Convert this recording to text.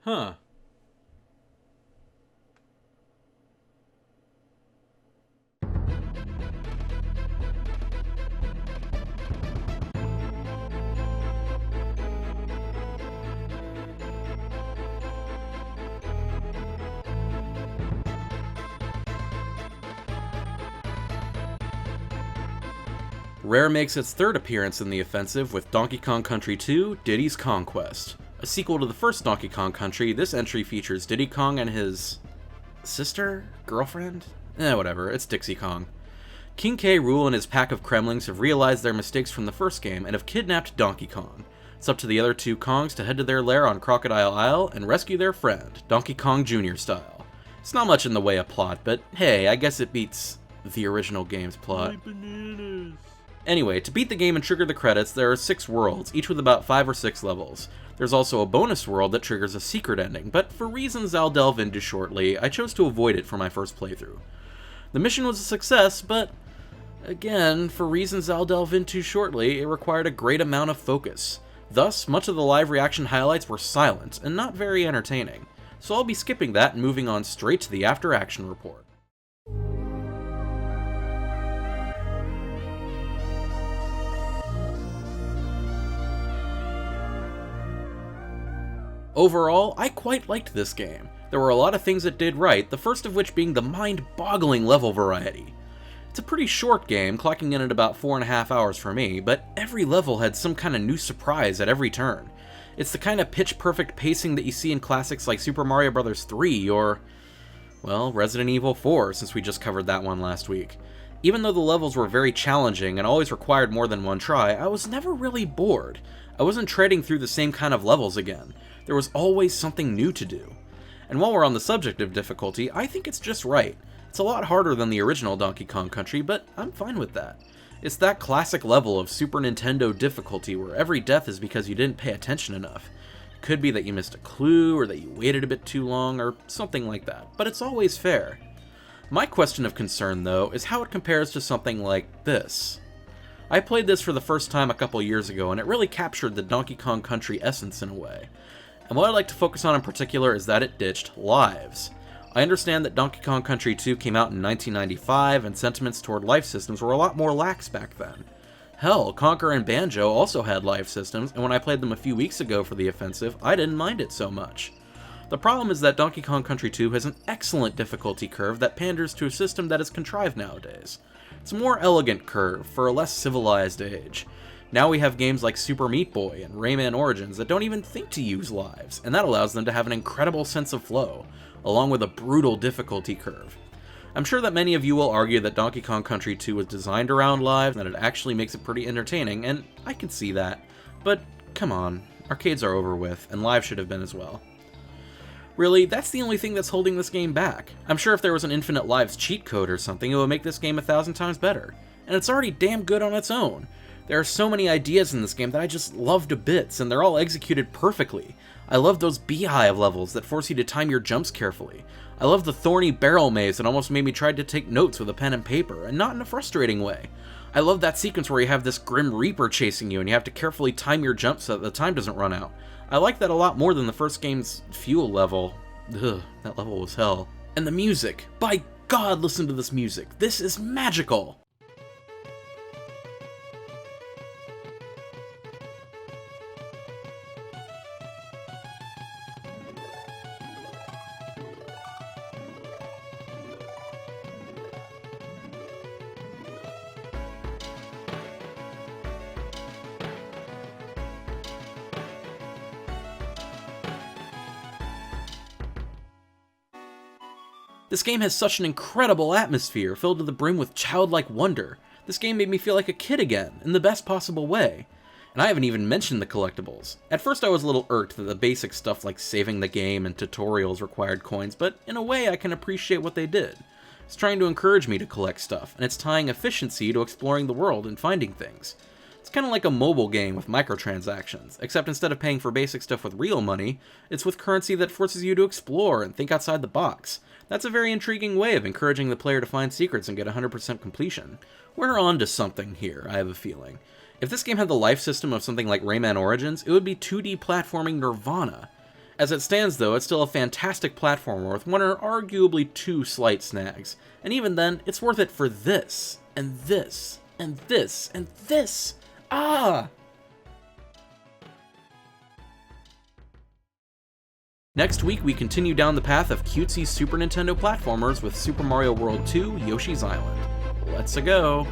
Huh. Rare makes its third appearance in the offensive with Donkey Kong Country 2: Diddy's Conquest. A sequel to the first Donkey Kong Country, this entry features Diddy Kong and his sister? Girlfriend? Whatever, it's Dixie Kong. King K. Rool and his pack of Kremlings have realized their mistakes from the first game and have kidnapped Donkey Kong. It's up to the other two Kongs to head to their lair on Crocodile Isle and rescue their friend, Donkey Kong Jr. style. It's not much in the way of plot, but hey, I guess it beats the original game's plot. Anyway, to beat the game and trigger the credits, there are 6 worlds, each with about 5 or 6 levels. There's also a bonus world that triggers a secret ending, but for reasons I'll delve into shortly, I chose to avoid it for my first playthrough. The mission was a success, but again, for reasons I'll delve into shortly, it required a great amount of focus. Thus, much of the live reaction highlights were silent and not very entertaining, so I'll be skipping that and moving on straight to the after-action report. Overall, I quite liked this game. There were a lot of things it did right, the first of which being the mind-boggling level variety. It's a pretty short game, clocking in at about 4.5 hours for me, but every level had some kind of new surprise at every turn. It's the kind of pitch-perfect pacing that you see in classics like Super Mario Bros. 3 or, well, Resident Evil 4, since we just covered that one last week. Even though the levels were very challenging and always required more than one try, I was never really bored. I wasn't treading through the same kind of levels again. There was always something new to do. And while we're on the subject of difficulty, I think it's just right. It's a lot harder than the original Donkey Kong Country, but I'm fine with that. It's that classic level of Super Nintendo difficulty where every death is because you didn't pay attention enough. It could be that you missed a clue, or that you waited a bit too long, or something like that, but it's always fair. My question of concern, though, is how it compares to something like this. I played this for the first time a couple years ago, and it really captured the Donkey Kong Country essence in a way. And what I'd like to focus on in particular is that it ditched lives. I understand that Donkey Kong Country 2 came out in 1995, and sentiments toward life systems were a lot more lax back then. Hell, Conker and Banjo also had life systems, and when I played them a few weeks ago for the offensive, I didn't mind it so much. The problem is that Donkey Kong Country 2 has an excellent difficulty curve that panders to a system that is contrived nowadays. It's a more elegant curve for a less civilized age. Now we have games like Super Meat Boy and Rayman Origins that don't even think to use lives, and that allows them to have an incredible sense of flow, along with a brutal difficulty curve. I'm sure that many of you will argue that Donkey Kong Country 2 was designed around lives and that it actually makes it pretty entertaining, and I can see that. But come on, arcades are over with, and lives should have been as well. Really, that's the only thing that's holding this game back. I'm sure if there was an infinite lives cheat code or something, it would make this game 1,000 times better. And it's already damn good on its own. There are so many ideas in this game that I just love to bits, and they're all executed perfectly. I love those beehive levels that force you to time your jumps carefully. I love the thorny barrel maze that almost made me try to take notes with a pen and paper, and not in a frustrating way. I love that sequence where you have this Grim Reaper chasing you and you have to carefully time your jumps so that the time doesn't run out. I like that a lot more than the first game's fuel level. Ugh, that level was hell. And the music. By God, listen to this music. This is magical! This game has such an incredible atmosphere, filled to the brim with childlike wonder. This game made me feel like a kid again, in the best possible way. And I haven't even mentioned the collectibles. At first I was a little irked that the basic stuff like saving the game and tutorials required coins, but in a way I can appreciate what they did. It's trying to encourage me to collect stuff, and it's tying efficiency to exploring the world and finding things. It's kind of like a mobile game with microtransactions, except instead of paying for basic stuff with real money, it's with currency that forces you to explore and think outside the box. That's a very intriguing way of encouraging the player to find secrets and get 100% completion. We're on to something here, I have a feeling. If this game had the life system of something like Rayman Origins, it would be 2D platforming nirvana. As it stands though, it's still a fantastic platformer with one or arguably two slight snags. And even then, it's worth it for this, and this, and this, and this. Ah! Next week, we continue down the path of cutesy Super Nintendo platformers with Super Mario World 2 Yoshi's Island. Let's-a go!